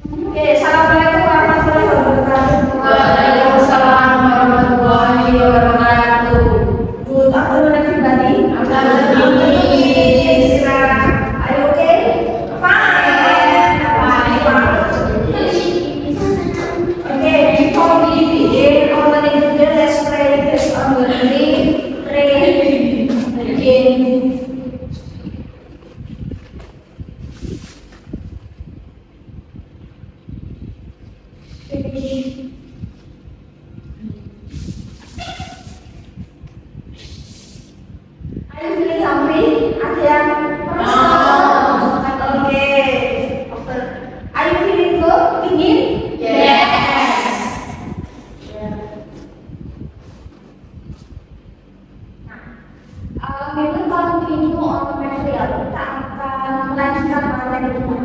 Oke, assalamualaikum warahmatullahi wabarakatuh. Waalaikumsalam warahmatullahi wabarakatuh. Good afternoon, everybody. Are you okay? Fine. Okay, before we begin our meeting, let's pray based on the reading. Begin. Are you feeling hungry? Ada yang merasa? Oke. Are you feeling good? Dingin? Yes. We will continue on material. Kita akan melanjutkan materi kita.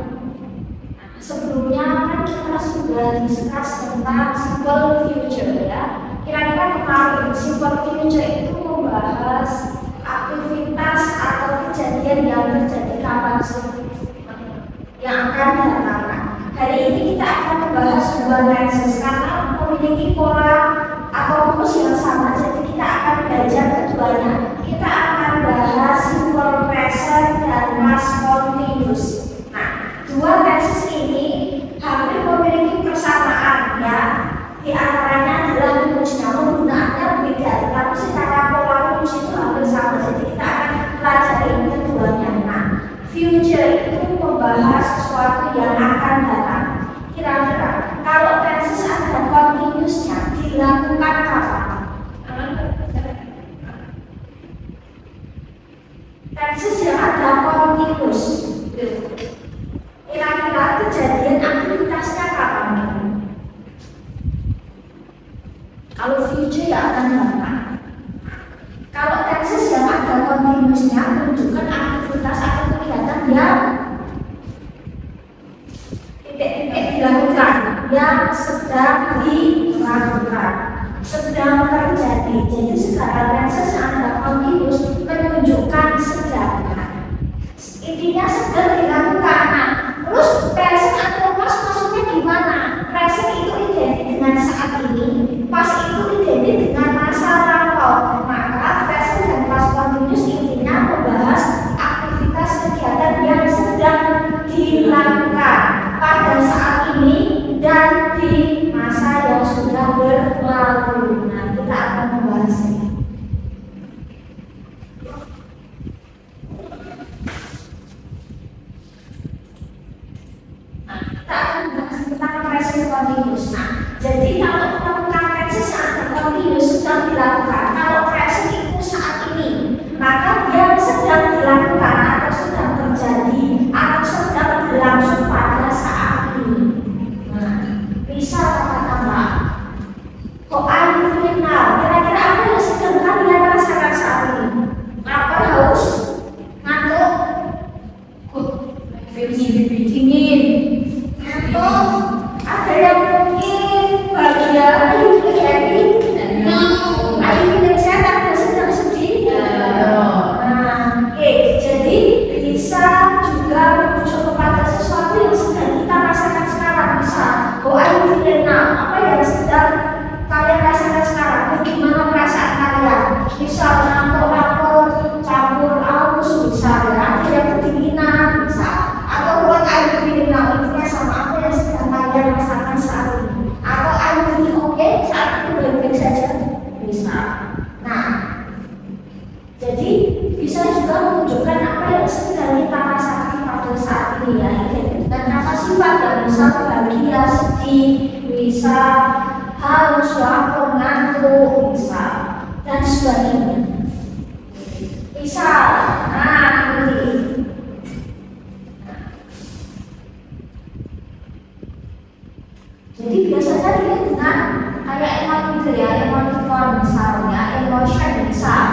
Sebelumnya kan kita sudah discuss tentang simple future ya. Kira-kira kemarin simple future itu membahas aktivitas atau kejadian yang terjadi kapan sih yang akan datang. Hari ini kita akan membahas dua tenses karena memiliki pola atau rumus yang sama, jadi kita akan belajar keduanya. Kita akan bahas simple present dan past continuous. Nah, dua tenses ini hampir memiliki persamaan ya. Di antaranya adalah rumusnya, penggunaannya beda, tetapi secara pola rumus itu hampir sama. Jadi kita akan pelajari keduanya. Nah, future itu membahas sesuatu yang akan datang. Kira-kira kalau tenses ada continuousnya dilakukan kapan? Tenses yang ada continuous, kira-kira kejadian aktivitasnya kapan? Kalau future ya akan datang. Kalau tenses yang ada continuousnya menunjukkan aktivitas atau kegiatan yang titik-titik dilakukan, yang sedang dilakukan, sedang terjadi. Jadi sekarang tenses yang ada continuous menunjukkan sedang. Intinya sedang dilakukan. Nah, terus present atau past maksudnya gimana? Present itu identik dengan saat ini, past itu identik dengan masa lampau. Maka present dan past continuous intinya membahas aktivitas kegiatan yang sedang dilakukan pada saat ini dan di masa yang sudah berlalu. Nah, kita akan membahasnya. Kita akan bahas tentang present continuous. Nah, jadi kalau melakukan tenses yang ada continuous sedang dilakukan, kalau present itu saat ini, maka yang sedang dilakukan atau sedang terjadi atau sedang berlangsung pada saat ini. Nah, misal kata-kata, kok are you feeling now? Kira-kira apa yang sedang kalian rasakan saat ini? Lapar, haus, ngantuk, dingin, ngantuk. Ada yang mungkin bahagia, are you feeling happy? No. Are you feeling sad? Ada sedang sedih? Nah, oke. Jadi bisa juga merujuk kepada sesuatu yang sedang kita rasakan sekarang. Bisa, oh are you feeling now? Apa yang sedang kalian rasakan sekarang? Bagaimana perasaan kalian? Misal ngantuk, lapar, campur aus, misalnya ada yang kedinginan, bisa. Atau what are you feeling now? Intinya sama apa yang sedang kalian rasakan saat ini. Atau are you feeling okay? Saat itu baik-baik saja, bisa. Nah, jadi bisa juga menunjukkan apa yang sedang kita rasakan pada saat ini ya. Dan kata sifat yang bisa bahagia, sedih, bisa haus, lapar, ngantuk, bisa dan sebagainya. Misal, nah ini. Jadi biasanya dilihat dengan kayak emosi ya, emoticon misalnya, emotion misal.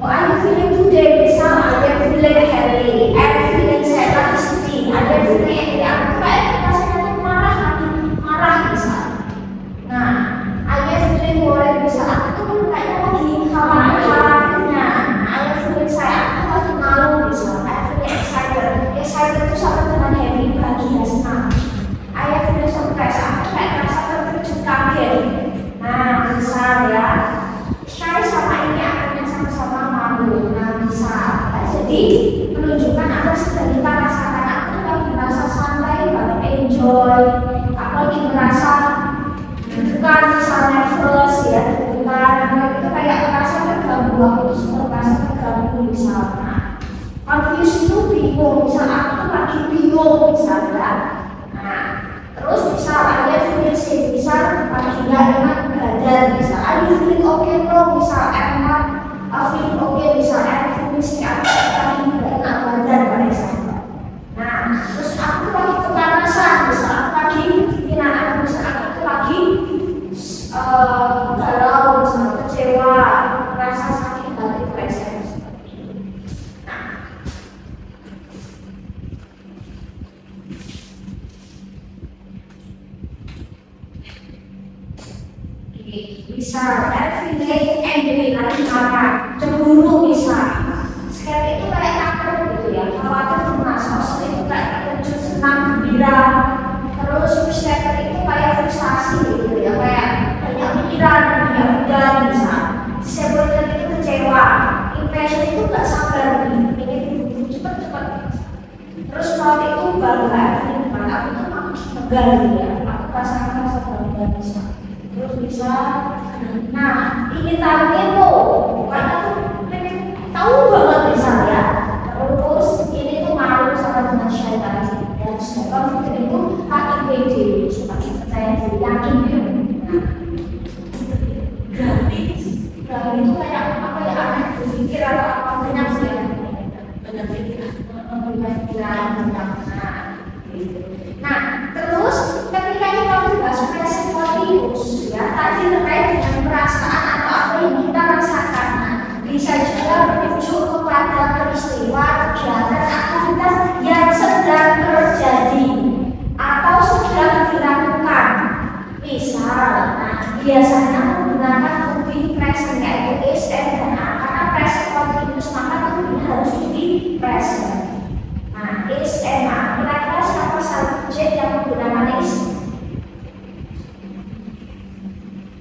Oh, are you feeling today? Misal, are you feeling happy? Are you feeling sad? Lagi sedih? Are you feeling angry? Aku kayak rasanya tuh marah, lagi marah misal. Nah, are you feeling worried? Misal, aku tuh kayaknya lagi khawatirnya. Are you feeling sad? Aku lagi malu misal. Are you feeling excited? Excited itu sama dengan happy, bahagia, senang. Are joy, aku lagi merasa deg-degan, misalnya nervous ya, deg-degan, itu kayak merasa terganggu, aku tuh suka merasa terganggu misalnya. Confused itu bingung, misal aku tuh lagi bingung misalnya. Nah, terus misal ada feeling, misal lagi nggak enak badan, misal are you feeling okay bro, misal enak, feeling okay, misal feeling sih aku lagi nggak enak badan pada saat. Nah, terus aku lagi kepanasan, misal aku lagi kedinginan, misal aku lagi galau, misal kecewa, merasa sakit hati pada saat. Misal, feeling angry, lagi marah, cemburu misal. Sekali itu kayak takut gitu ya, khawatir cemas, maksudnya itu kayak terkejut, senang, gembira. Terus misalnya itu kayak frustasi gitu ya, kayak banyak pikiran, banyak beban misal. Disebutkan itu kecewa, impression itu gak sabar nih, ingin cepet-cepet. Terus kalau itu bangga, aku tuh bangga ya, aku pasangan bangga misal. Terus bisa, nah ini tahu itu, karena tuh pengen tahu banget misalnya. Terus ini tuh malu sama dengan syaitan dan sedangkan fikir itu HIPD, seperti percaya diri, yakin ya. Nah, itu kayak apa ya, aneh berpikir atau apa, banyak sih ya, banyak pikiran tentang nah, terus ketika kita membahas present continuous ya, tadi terkait dengan perasaan atau apa yang kita rasakan, bisa juga merujuk kepada peristiwa, kegiatan, aktivitas yang sedang terjadi atau sedang dilakukan. Misal, nah, biasanya menggunakan lebih present yaitu is and dan karena present continuous maka lebih harus di present. Nah, is and kira-kira siapa subjek yang menggunakan is?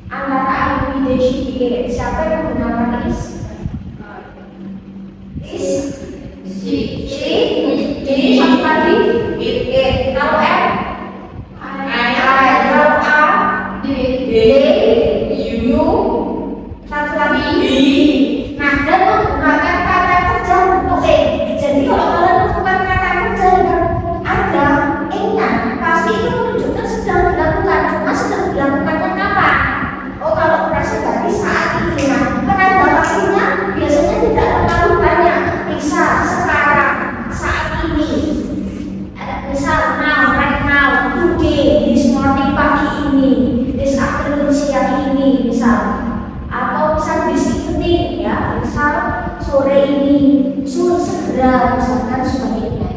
Antara I, we, they, she, siapa yang menggunakan is? Is? She, satu lagi? It. Kalau M? I. Kalau A? They, you, satu lagi? Nah, dan menggunakan kata kerja untuk jadi kalau kalian menggunakan kata kerja yang ada pasti itu menunjukkan sedang dilakukan. Cuma sedang dilakukannya kapan? Oh, kalau present berarti saat ini. Nah, penanda waktunya biasanya tidak terlalu banyak. Misal sekarang, saat ini. Misal now, right now, today, this morning, pagi ini, this afternoon, siang ini, misal. Atau misal this evening, ya, misal sore ini, segera, misalkan sebagainya.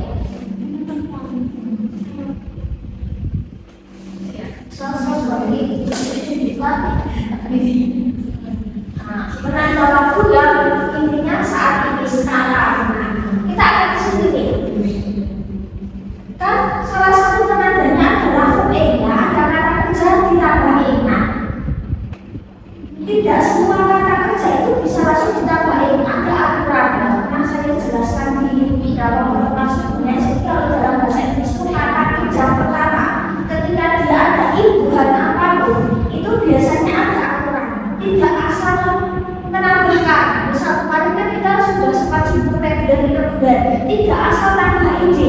Penanda waktu yang intinya saat ini sekarang. Kita akan ke sini. Kan salah satu penandanya adalah verb ya, ada kata kerja ditambah ina. Tidak semua kata kerja itu bisa langsung ditambah ina, ada aturan yang saya jelaskan di dalam pertemuan sebelumnya. Jadi kalau dalam bahasa Inggris itu kata kerja pertama ketika dia ada imbuhan apapun itu biasanya ada aturan, tidak asal menambahkan. Misal kemarin kan kita sudah sempat singgung dan irregular, tidak asal tambah ide,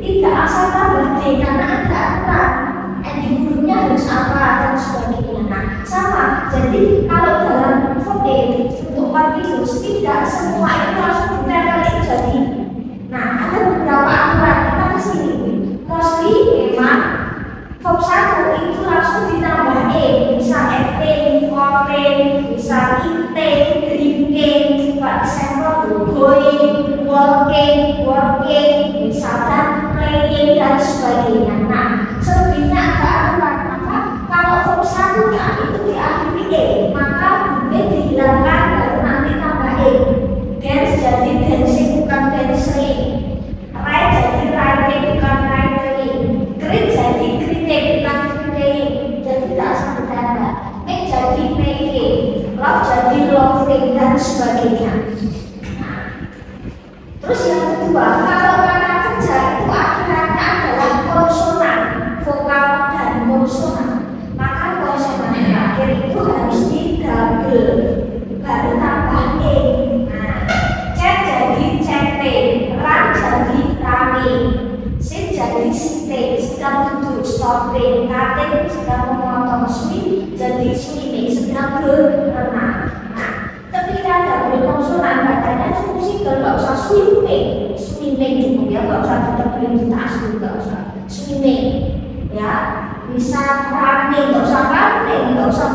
tidak asal tambah d, karena ada aturan ending hurufnya harus apa dan sebagainya. Nah, sama, jadi kalau dalam verb untuk continuous tidak semua itu langsung ditempel jadi. Nah, ada beberapa aturan, kita kesini mostly memang verb 1 itu langsung ditambah misal eating, walking, misal eating, drinking, for example going, walking, working, misalkan playing dan sebagainya. Nah, selebihnya ada aturan, maka kalau verb 1-nya itu diakhiri maka bunyi dihilangkan baru nanti tambah dance jadi dancing bukan dancing, write jadi writing bukan writing, greet jadi greeting bukan greeting, jadi tidak asal ditambah, make jadi making, love jadi loving dan sebagainya. Nah, terus yang kedua, kalau kata kerja itu akhirannya adalah konsonannya stay, sedang duduk, stopping, cutting, sedang memotong, swim, jadi swimming, sedang berenang. Nah, ketika double konsonan katanya cukup single, nggak usah swimming, swimming cukup ya, nggak usah diterbelin di tas, nggak usah swimming, ya. Bisa running, nggak usah running, nggak usah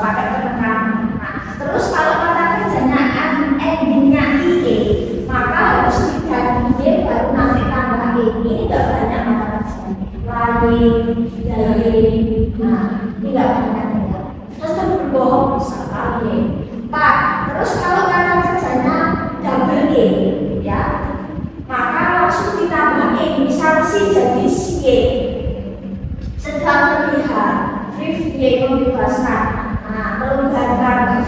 pakai penekanan. Nah, terus kalau kata kerjanya endingnya IE, maka harus diganti Y baru nanti tambah E. Ini nggak banyak kata kerjanya. Running, dari, nah ini nggak banyak ya. Terus berbohong misalkan Y. Pak, terus kalau kata kerjanya double E, ya, maka langsung ditambah E. Misal si jadi si Y. Sedang melihat, brief Y membebaskan, nah melonggarkan.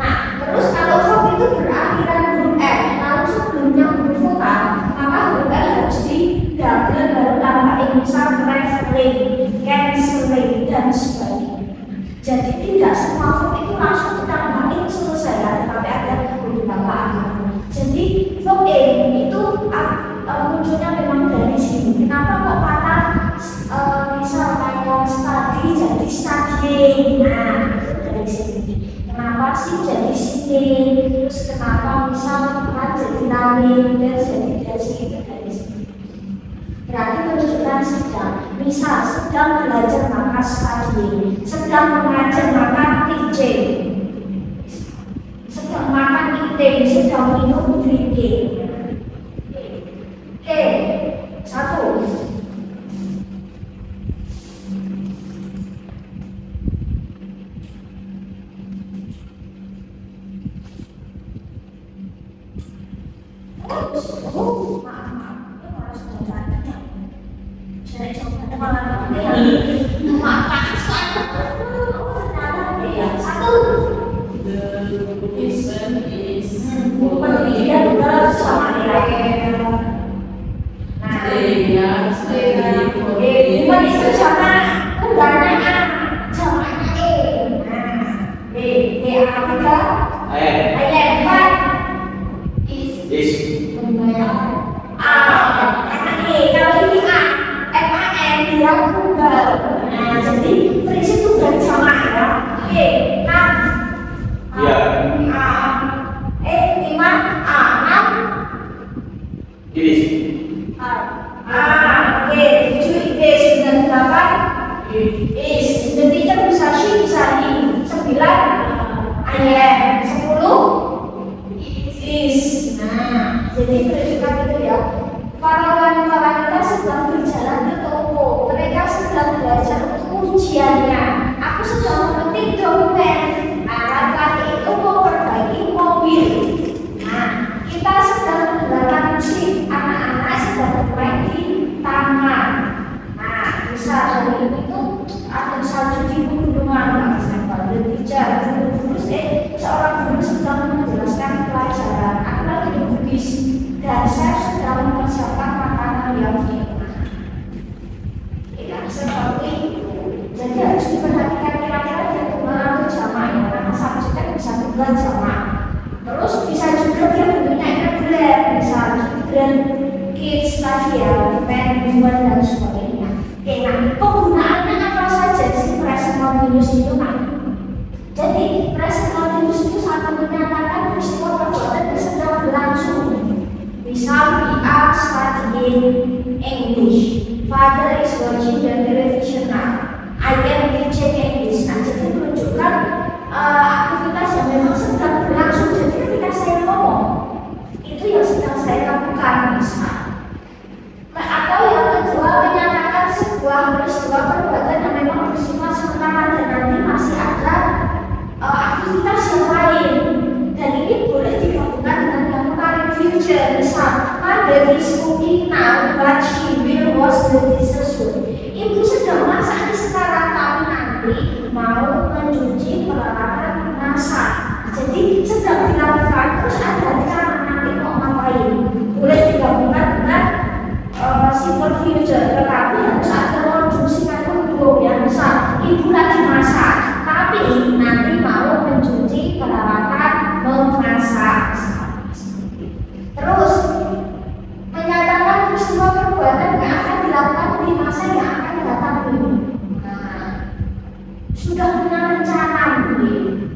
Nah, terus kalau verb itu berakhiran huruf L, lalu sebelumnya huruf vokal, maka huruf L harus di double baru tambah E. Misal traveling, canceling, dan sebagainya. Jadi tidak semua verb itu langsung ditambah E selesai ya, tetapi ada beberapa akhiran. Jadi verb E itu munculnya memang dari sini. Kenapa kok patah? Misal kayak study jadi studying, nah itu dari sini. Kenapa sih jadi sini? Terus kenapa misal kan jadi running dan jadi dari itu dari sini. Berarti menunjukkan sedang. Misal sedang belajar maka studying, sedang mengajar maka teaching, sedang makan eating, sedang minum drinking. Oke, satu. Terus menyatakan peristiwa perbuatan yang akan sudah punya rencana mungkin.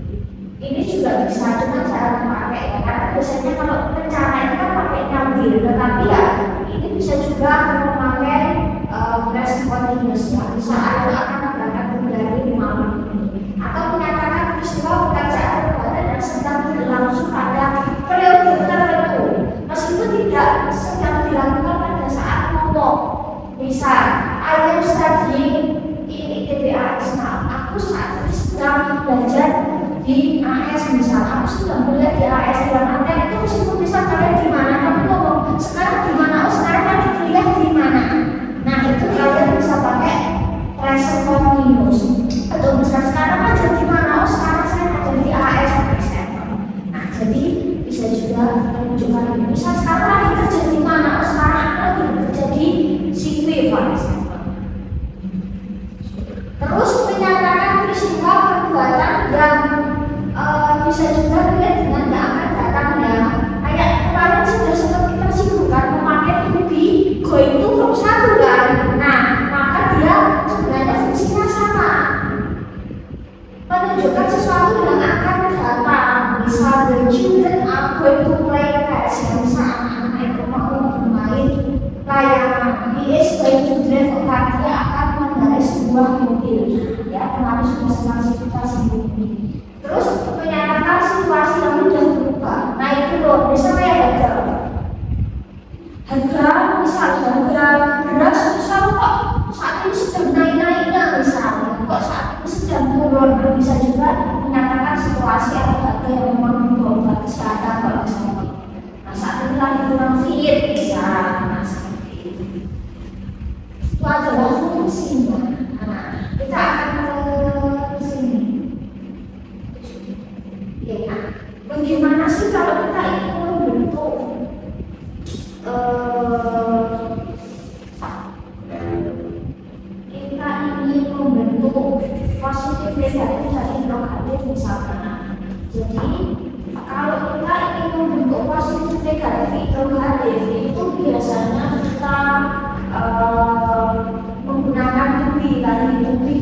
Ini juga bisa cuma cara memakai ya, karena biasanya kalau rencana itu kan pakai ngambil, tetapi ya ini bisa juga memakai present continuous ya. Misal akan berangkat dari malam ini, atau menyatakan peristiwa pekerjaan perbuatan yang sedang berlangsung pada periode tertentu, meskipun tidak sedang dilakukan pada saat ngomong. Misal, I am studying in ITBAS. Nah, aku saat ini sedang belajar di AS, misal aku sudah mulai di AS di lantai itu, meskipun bisa kalian di mana, kamu ngomong sekarang di mana, oh sekarang lagi kuliah di mana. Nah itu kalian bisa pakai present continuous. Atau misal sekarang aja di mana, oh sekarang saya ada di AS misalnya. Nah jadi bisa juga menunjukkan ini. Misal sekarang lagi kerja di mana, oh sekarang aku lagi kerja di CV misalnya. Terus menyatakan peristiwa perbuatan yang bisa juga dilihat dengan yang akan datang ya. Kayak kemarin sudah sempat kita sibukkan memakai to be, going to verb 1 kan. Nah, maka dia sebenarnya fungsinya sama, menunjukkan sesuatu yang akan datang. Misal the children are going to play catch. Misal anak-anak itu mau bermain layangan. He is going to drive a car. Dia akan mengendarai sebuah mobil. Ya, kemarin sudah kita sibuk. Terus menyatakan situasi yang sudah berubah. Nah itu loh, misalnya harga beras misal kok saat ini sedang naik-naiknya misalnya, kok saat ini sedang turun. Bisa juga menyatakan situasi atau harga yang memang berubah kesehatan kalau misalnya. Nah saat ini lagi kurang fit bisa. Nah seperti itu. Itu adalah fungsinya. Nah kita akan ke sini. Ya, bagaimana sih kalau kita ingin membentuk positif, negatif, dan interrogatif misalnya. Jadi kalau kita ingin membentuk positif, negatif, interrogatif itu biasanya kita menggunakan to be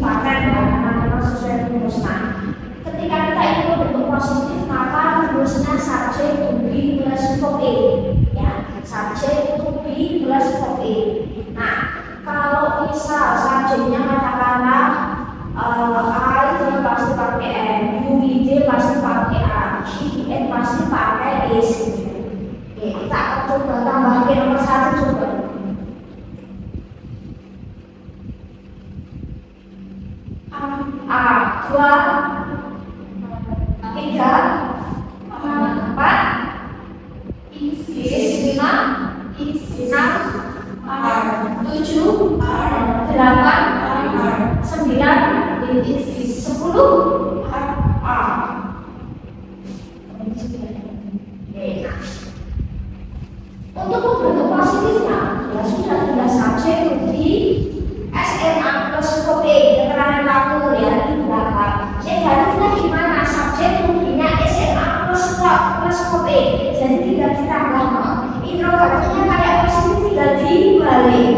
pattern ya, karena sesuai rumusnya. Ketika kita ingin membentuk positif, maka rumusnya subject to be plus verb A ya, subject to be plus verb A. Nah, kalau misal subjeknya katakanlah I dia pasti pakai N, you dia pasti pakai A, she N pasti pakai is. Oke, kita akan coba tambahkan nomor 1 coba. A 2 3 4 is 5 is 6 7 8 9 is 10 A. Untuk membentuk positifnya ya sudah tidak subjek di SMA plus verb A, keterangan waktu ya di belakang. Negatifnya gimana? Subjek ruginya SMA plus verb A, jadi tidak ditambah. Interrogatifnya kayak positif tidak dibalik.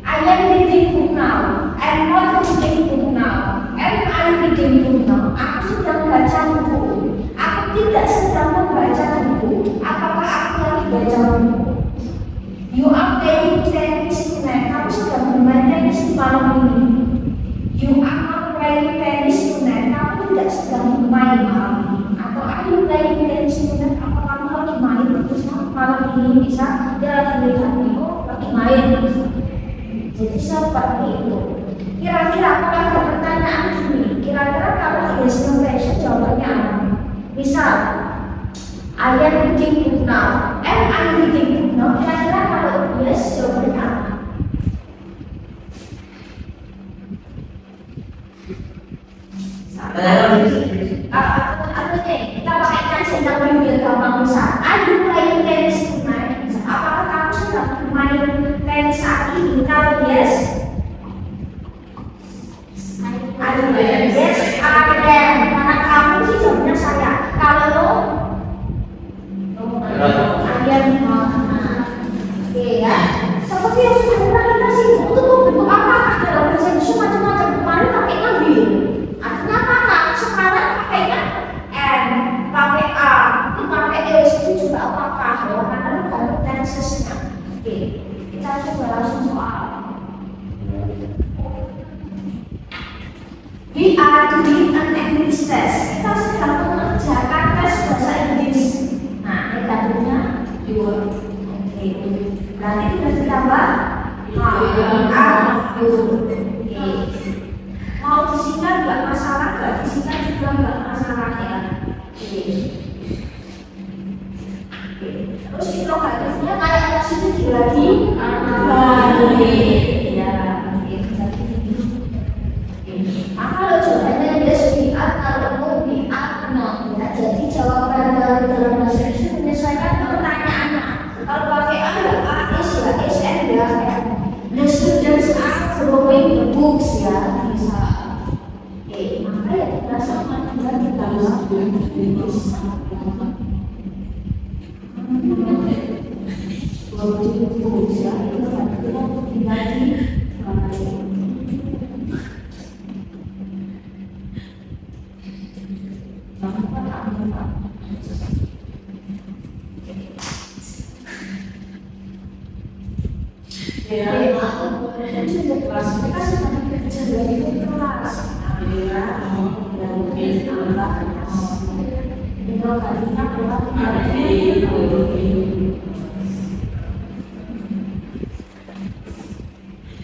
I am reading book now. I'm not reading book now. Am I reading book now? Aku sedang baca buku. Aku tidak sedang membaca buku. Apakah aku lagi baca buku? You are playing tennis tonight. Kamu sedang bermain tenis di malam ini. You are not playing tennis tonight. Kamu tidak sedang bermain malam ini. Atau are you playing tennis tonight? Apa kamu lagi main terus malam ini? Bisa dia lagi lihat oh lagi main. Jadi seperti itu. Kira-kira kalau ada pertanyaan gini, kira-kira kalau yes no question jawabannya apa? Misal, I am reading book now. Am I reading book now? Kira-kira kalau yes jawabannya apa? Artinya kita pakai kajian yang lebih gampang. Misal, are you playing tennis tonight? Apakah kamu sedang bermain tenis saat ini? Kalau yes, yes, karena kamu sih jawabnya saya. Kalau oke ya. Seperti yang sudah pernah kita singgung untuk membentuk apa dalam bahasa Indonesia macam-macam. Kemarin pakai ngambil. are doing an English test. Kita sedang mengerjakan tes bahasa Inggris. Nah, negatifnya you. Oke. Berarti sudah ditambah are you. Oke. Mau disingkat nggak masalah, nggak disingkat juga nggak masalah ya. Oke. Terus interrogatifnya kayak sini lagi ya. Kalau jawabannya yes we are, kalau no we are not ya. Jadi jawaban dalam bahasa Inggris menyesuaikan pertanyaannya. Kalau pakai a ya a, is ya is, and ya the students are following the books ya bisa. Oke, maka ya kita sama juga kita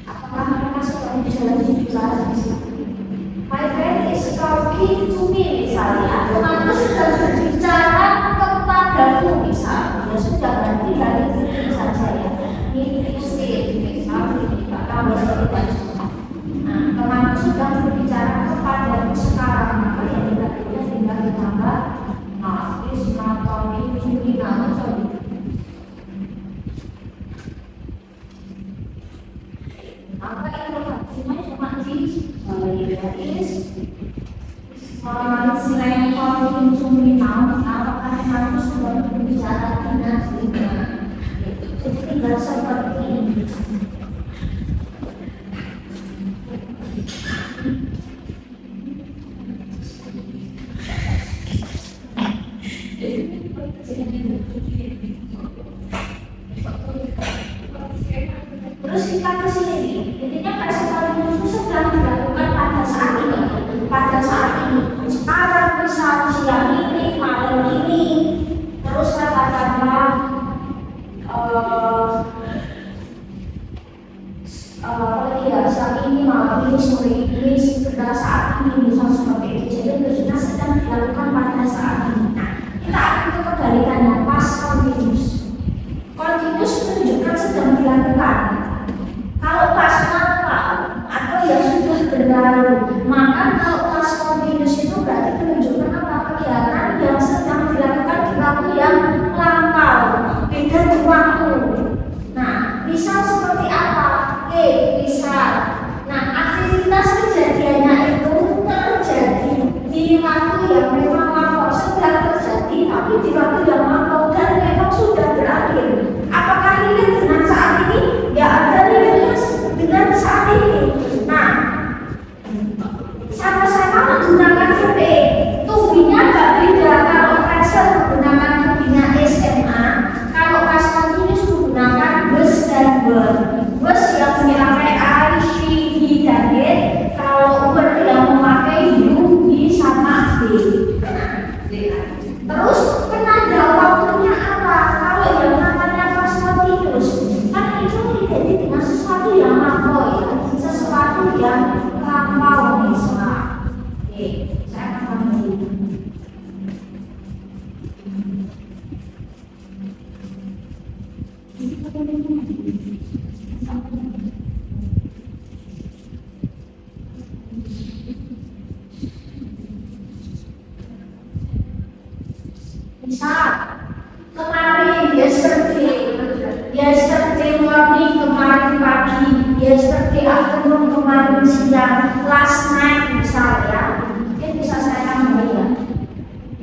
apakah mereka sudah berjalan di kelas? My friend is talking to me misalnya, temanku sedang berbicara kepadaku misalnya, ya sudah berarti dari itu saja ya. Ini state misalnya kamu tidak suka. Nah, temanku sedang berbicara kepadaku sekarang, maka yang kita tinggal ditambah is not talking to me now. Maka interogasinya cuma di is selain talking to me now, apakah kamu sudah berbicara dengan dia? Jadi tinggal seperti ini. Terus kita ke sini, intinya present continuous itu sedang dilakukan pada saat ini, sekarang, misal siang ini, malam ini, terus katakanlah siang ini, malam ini, sore ini, pada saat ini, misal seperti itu. Jadi tujuannya sedang dilakukan pada saat ini. Nah, kita akan ke kebalikannya, past continuous. Continuous menunjukkan sedang dilakukan. Kalau pas lampau atau yang sudah berlalu, maka kalau pas continuous itu berarti menunjukkan apa? Kegiatan yang sedang dilakukan di waktu yang lampau, beda di waktu. Nah, misal seperti apa? Misal, nah aktivitas kejadiannya itu terjadi di waktu yang memang lampau, sedang terjadi, tapi di waktu yang lampau dan memang sudah berakhir. Apakah relate dengan saat ini? Ya ada relate dengan saat ini. Nah, sama-sama menggunakan verb. To-be-nya nggak beda. Kalau present menggunakan to-be-nya SMA, kalau past continuous menggunakan was dan were. Was yang memakai I, she, he, dan it. Kalau were yang memakai you, he, sama they. Terus penanda waktunya apa? Kalau yang namanya past continuous kan itu identik dengan sesuatu yang lampau ya, sesuatu yang lampau misalnya. Oke, saya akan menunjukkan. Misal kemarin yesterday morning kemarin pagi, yesterday afternoon kemarin siang, last night misal ya. Mungkin bisa saya tambahin ya.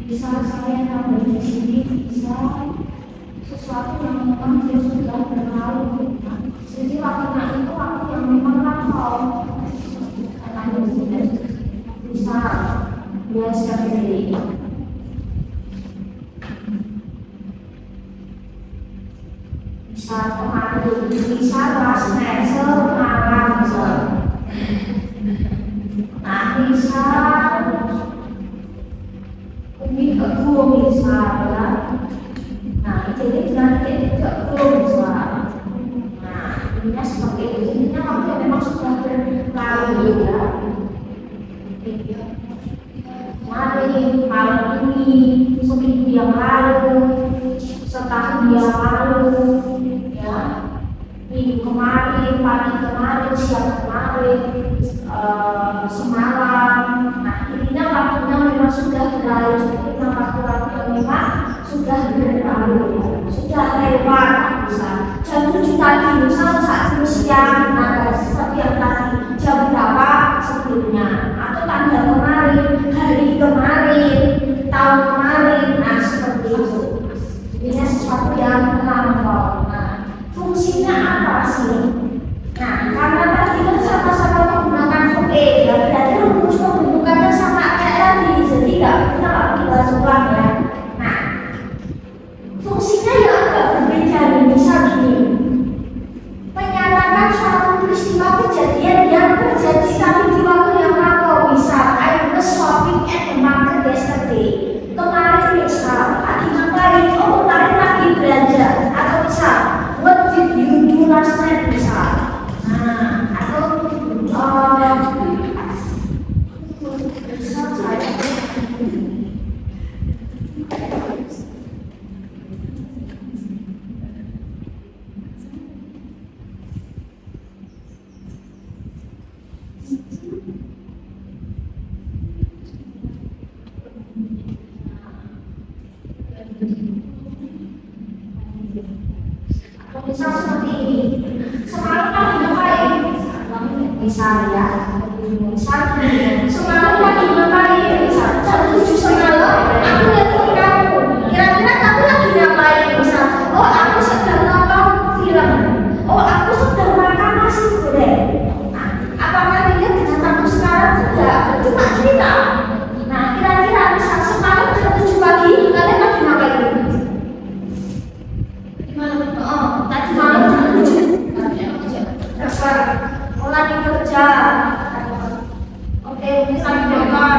Bisa saya tambahin di sini, bisa sesuatu yang memang dia sudah berlalu. Jadi waktunya itu waktu yang memang lampau. Bisa yesterday. Bisa kemarin, bisa last night, semalam, bisa. Nah, bisa seminggu yang lalu, setahun yang lalu, ya, minggu kemarin, pagi kemarin, siang kemarin, semalam. Nah, intinya waktunya memang sudah berlalu, seperti waktu-waktu yang memang sudah berlalu, sudah lewat. Misal jam 7 tadi, misal saat siang, nah seperti yang tadi jam berapa sebelumnya, atau tanggal kemarin, hari kemarin, tahun kemarin, nah seperti itu. Ini sesuatu yang lampau. Nah, fungsinya apa sih? Nah, karena tadi kan sama-sama menggunakan verb E, ya berarti rumus pembentukannya sama kayak tadi, jadi nggak kita bahas ulang ya. Nah, fungsinya yang agak berbeda nih, misal gini, menyatakan suatu peristiwa kejadian yang terjadi tapi di waktu yang lampau. Misal, I was shopping at the market yesterday. Kemarin misal, lagi ngapain? Oh, kemarin lagi belanja. Atau misal, what did you do last night? Misal. Nah, atau misal saya misal seperti ini, semalam lagi ngapain? Misal ya, misal semalam lagi ngapain? Misal jam 7 semalam aku nelfon kamu, kira-kira kamu lagi ngapain? Misal, oh aku sedang nonton film, oh aku sedang makan nasi goreng. Nah, apakah dilihat dengan kamu sekarang? Enggak, cuma cerita. Nah, kira-kira misal semalam jam 7 pagi kalian lagi ngapain? Tadi malam jam 7 lagi kerja. Oke, misalnya dokter.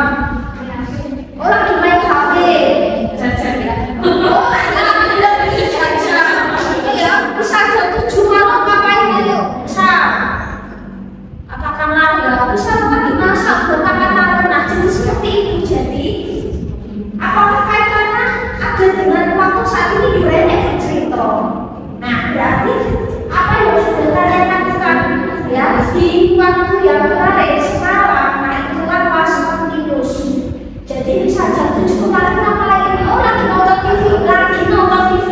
Oh, lagi main HP. Oh, lagi jajan. Ya, bisa jam 7 malam ngapain ayo? Bisa. Katakanlah ya, bisa lagi masak buat makan malam. Nah, jadi seperti itu. Jadi, apakah kaitannya ada dengan waktu saat ini di WNE cerita? Nah, berarti apa yang sudah kalian lakukan ya di waktu yang kemarin semalam, nah itulah past continuous. Jadi bisa jam 7 kemarin ngapain? Oh, lagi nonton TV, lagi nonton TV.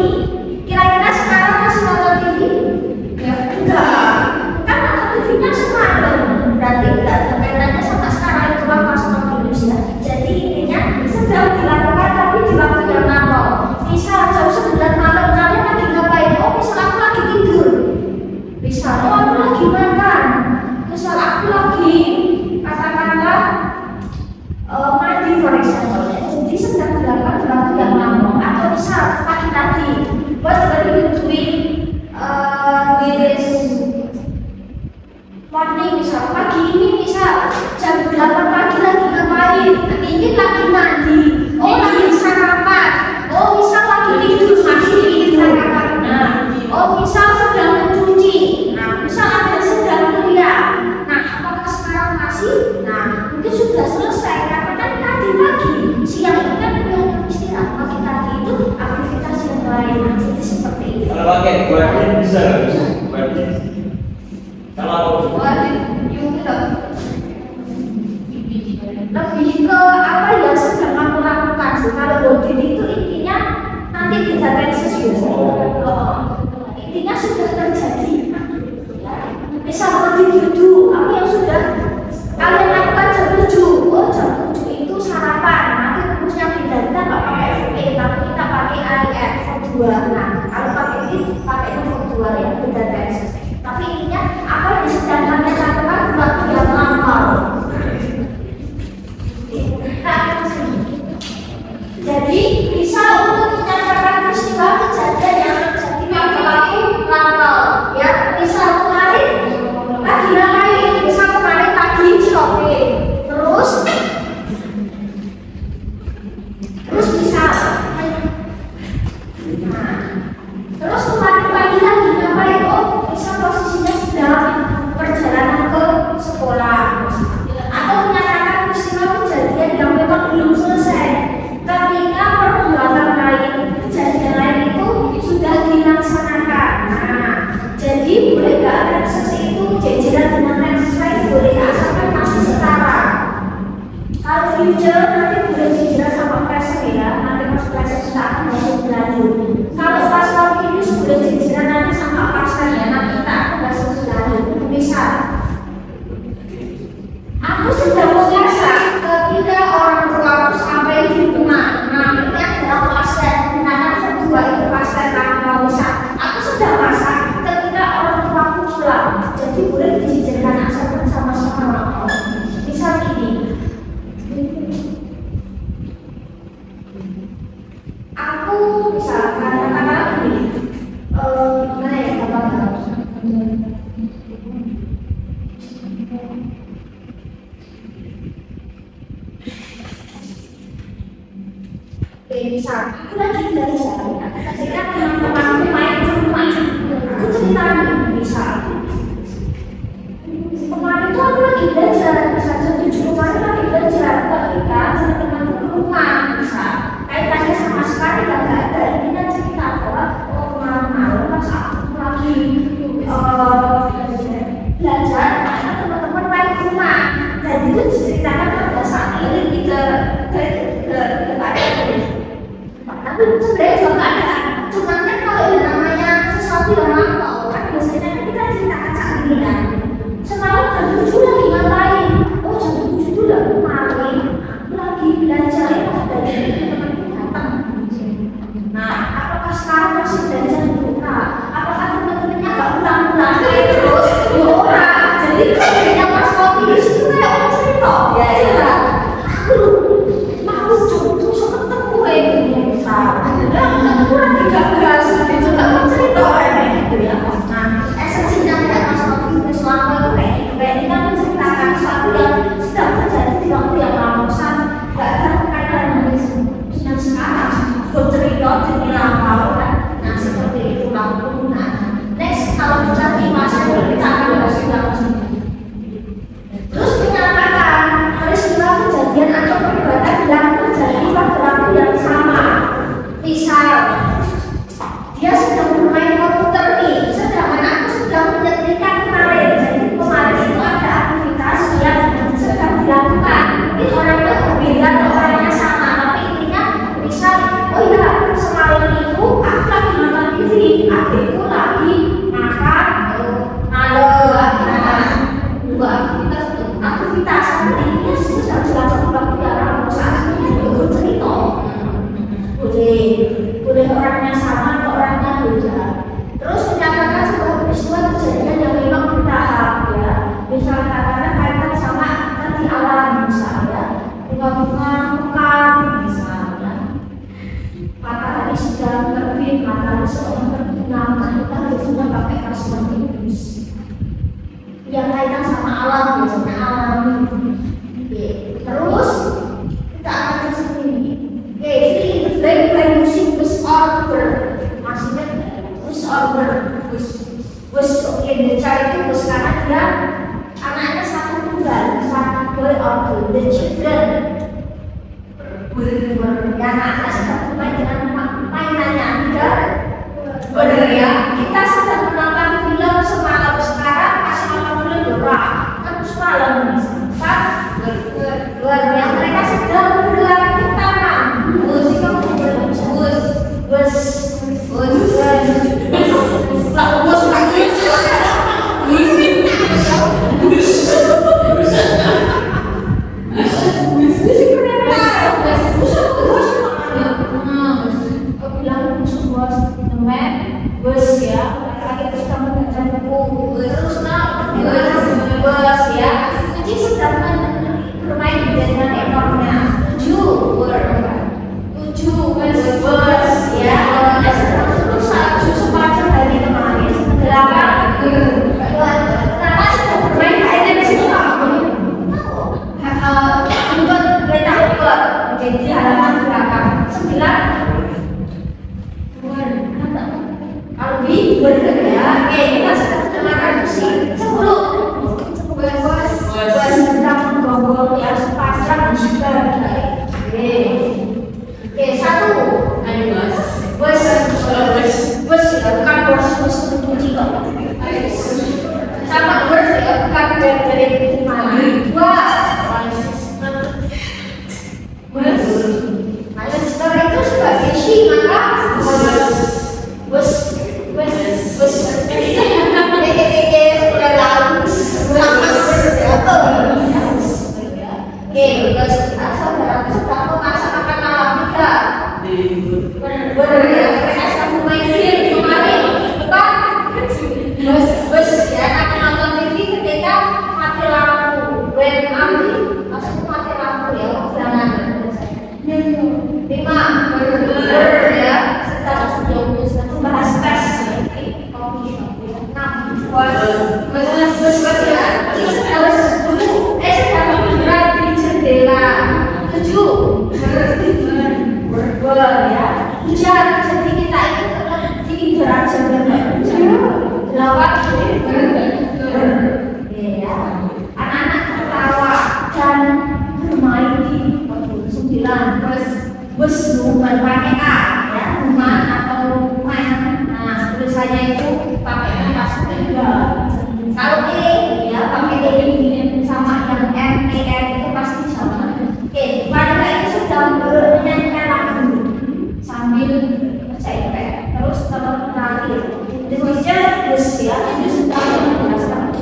Kira-kira sekarang masih nonton TV? Ya enggak, kan nonton TV-nya semalam. Berarti enggak ada kaitannya sama sekarang, itulah past continuous ya. Jadi intinya sedang dilakukan tapi di waktu yang lampau. Misal jam 9 malam kalian lagi ngapain? Oh, misal aku lagi tidur. Misal, oh aku lagi makan. Misal aku lagi katakanlah mandi for example. Jadi sedang dilakukan di waktu yang lampau. Atau misal pagi tadi, what were you doing this morning? Misal pagi ini, misal jam 8 pagi lagi ngapain? Ini lagi mandi. Oh, lagi sarapan. Oh, misal lagi tidur, masih ingin sarapan. Nah, oh misal sedang mencuci. Nah, misal ada sedang kuliah. Nah, apakah sekarang masih? Nah, mungkin sudah selesai karena kan tadi pagi, siang itu kan udah istirahat. Pagi tadi itu aktivitas yang lain. Nah, jadi seperti itu. Kalau pakai buatnya bisa nggak bisa? Buatnya. Kalau aku lebih ke apa yang sedang kamu lakukan sih. Kalau body itu intinya nanti tidak tensis gitu. Intinya sudah terjadi. Misal tadi duduk, apa yang sudah kalian lakukan jam 7? Oh, jam 7 itu sarapan. Nanti rumusnya beda, kita nggak pakai VE, tapi kita pakai IF verb 2. Nah, kalau pakai ini pakai verb 2 ya, beda tensis. Tapi intinya apa yang sedang kalian lakukan di waktu yang lampau. Jadi bisa untuk menyatakan peristiwa kejadian yang terjadi pada waktu lampau. Ya, misal kemarin lagi ngapain? Misal kemarin pagi shopping. Terus misal, nah, terus kemarin pagi lagi ngapain? Oh, misal dijadikan asalkan sama-sama. Misal gini, aku misalkan katakanlah gini, gimana ya katakanlah, misal aku lagi belajar, ketika teman-temanku main ke rumah, aku cerita nih, misal kemarin tuh aku lagi belajar, misal jam 7 kemarin lagi belajar, ketika teman-temanku ke rumah, misal kaitannya sama sekali gak ada, ini kan cerita bahwa kemarin-malam pas aku lagi belajar, karena teman-teman main ke rumah, dan itu diceritakan pada saat ini ke tapi sebenarnya juga nggak ada. Cuman kan kalau yang namanya sesuatu yang lampau kan biasanya kan kita ceritakan saat ini kan. Semalam jam 7 lagi ngapain? Oh jam 7 itu lagi main, aku lagi belajar dari teman-temanku datang. Nah, apakah sekarang masih belajar di rumah? Apakah teman-temannya nggak pulang-pulang terus? Ya orang. Jadi sebenarnya pas kopi di situ kayak orang cerita. Ya ya. Aku mau coba ketemu kayak gini. Aku lagi gagal, itu gak mau cerita kayak gitu ya. Nah, esensinya tidak masuk ke selama itu kayak gitu. Kayak ini kan menceritakan sesuatu yang sedang terjadi di waktu yang lalu. Gak ada kaitan dengan sekarang. Gue cerita jadi lampau kan. Nah, seperti itu lampau. Nah, next kalau kita masa kita akan bahas langsung. Terus menyatakan peristiwa kejadian atau perbuatan yang terjadi pada waktu yang sama. Misal, dia sedang bermain komputer nih, sedangkan aku sedang menyetrika kemarin. Jadi kemarin itu ada aktivitas yang sedang dilakukan. Ini orangnya berbeda, orangnya sama, tapi intinya misal, oh iya semalam itu aku lagi nonton TV, adikku lagi makan dua aktivitas, tapi intinya sedang dilakukan waktu yang lalu. Saat ini aku cerita. Boleh orangnya sama atau orangnya beda. Terus menyatakan sebuah peristiwa kejadian yang memang bertahap ya. Misalnya katakan kaitan sama tadi alam misalnya, bunga-bunga mekar misalnya, matahari sedang terbit, matahari sedang terbenam, kita biasanya pakai kasual Inggris. Yang kaitan sama alam biasanya alam. Terus kita akan sendiri. Fill in the blank by using was or were. Maksudnya was or were. Was oke, bicara itu was karena dia anaknya satu tunggal, satu boy or girl. The children ya anaknya sedang bermain dengan mainannya. Benar ya. Kita sedang menonton film semalam, sekarang pas nonton film berapa? Kan semalam kan yang mereka sedang berlari tanam. Bus ya, aku nonton TV ketika bus bukan pakai A ya, rumah atau rumah. Nah, tulisannya itu pakai pas tiga. Kalau E ya pakai E ini sama yang M, E, R itu pasti sama. Oke, pada itu sudah menyanyikan lagu sambil bercanda. Terus terakhir, the teacher bus ya itu sudah menjelaskan.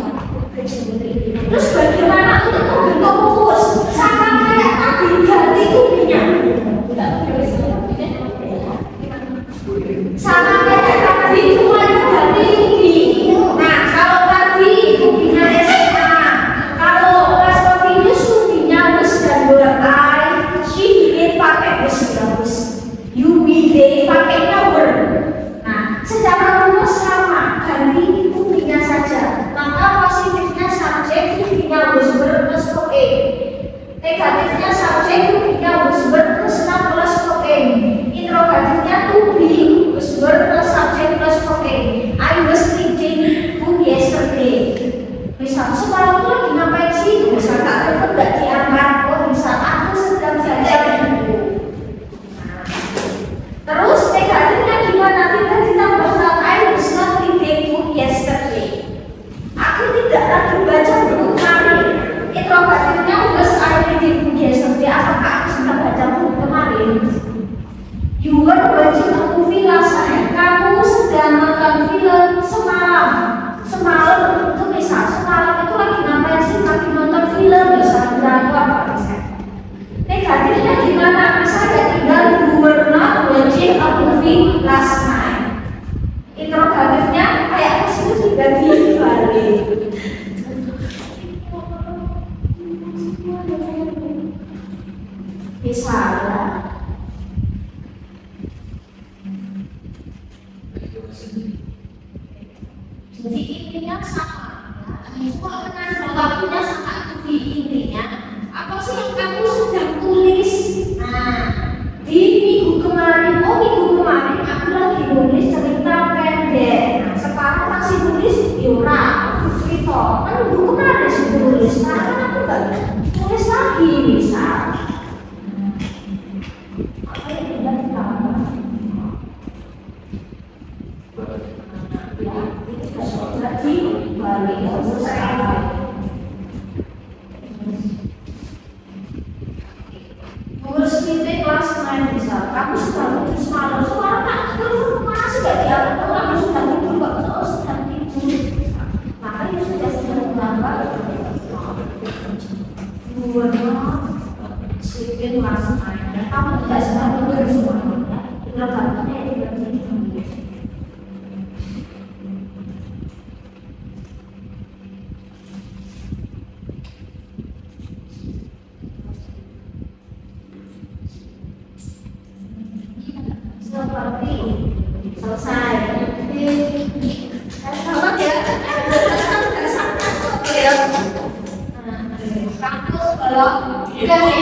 Terus bagaimana untuk fokus sama kayak tadi ganti kubinya? Sama kayak tadi cuma ganti kubi. Nah kalau tadi kubinya SMA, kalau pas Continuous kubinya bus dan I, she ingin pakai bus ya bus. You they pakai number. Nah secara rumus sama ganti kubinya saja. Maka positifnya subjek kubinya bus plus E. Negatifnya subjek kubinya bus plus 6 plus E. Interrogatifnya to be bus plus subjek plus E. I was thinking to yesterday. Misal semalam tuh lagi ngapain sih? Misal tak telepon gak diangkat. Oh misal aku sedang belajar buku. Terus negatifnya gimana? Tidak ditambahkan I was not reading book yesterday. Aku tidak lagi baca buku kemarin. Interrogatifnya was I reading book yesterday. Apakah aku sedang baca buku kemarin? You were watching a movie last night. Kamu sedang nonton film semalam. Semalam itu misal semalam itu lagi ngapain sih? Lagi nonton film misal drama apa misal. Negatifnya gimana? Misalnya tinggal you were not watching a movie last night. Interrogatifnya kayak itu juga dibalik. Misalnya jadi intinya sama ya. Waktunya sama di intinya apa sih yang kamu sedang tulis? Nah di minggu kemarin, minggu kemarin aku lagi nulis cerita pendek. Nah sekarang masih nulis Yura cerita kan minggu kemarin sih nulis. Sekarang aku gak tulis lagi misal. Apa yang tidak ditambah? Berarti balik selesai. Ngurus meeting last night misal, kamu sudah tidur semalam, tak telepon kemana sudah diangkat, kamu sudah tidur kok, sudah tidur. Makanya sudah berapa? Sleeping last night. Dan kamu tidak sedang tidur semalam, ya? Itu katanya itu berarti. Seperti selesai. Sama ya. Kamu kalau jadi